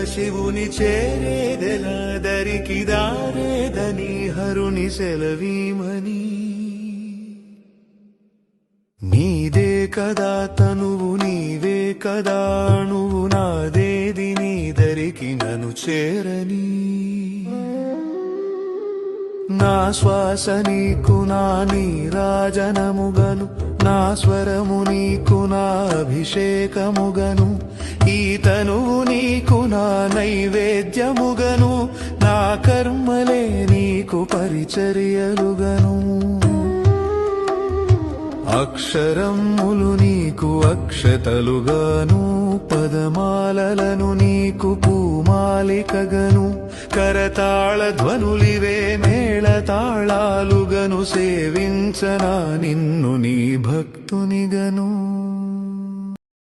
శివుని చేరేదెలా దరికి దారేదని హరుని సెలవీమని నీదే కదా తనువు నీవే కదా నువ్వు నాదేది నీ దరికి నన్ను చేరని నా శ్వాస నీకు నా నీరాజనముగను నా స్వరము నీకు నా అభిషేకముగను ఈ తనువు నీకు నా నైవేద్యముగను నా కర్మలే నీకు పరిచర్యలుగను అక్షరములు నీకు అక్షతలుగాను పదమాలలను నీకు పూమాలికగను కరతాళ ధ్వనులివే మేళతాళాలుగను సేవించనా నిన్ను నీ భక్తునిగను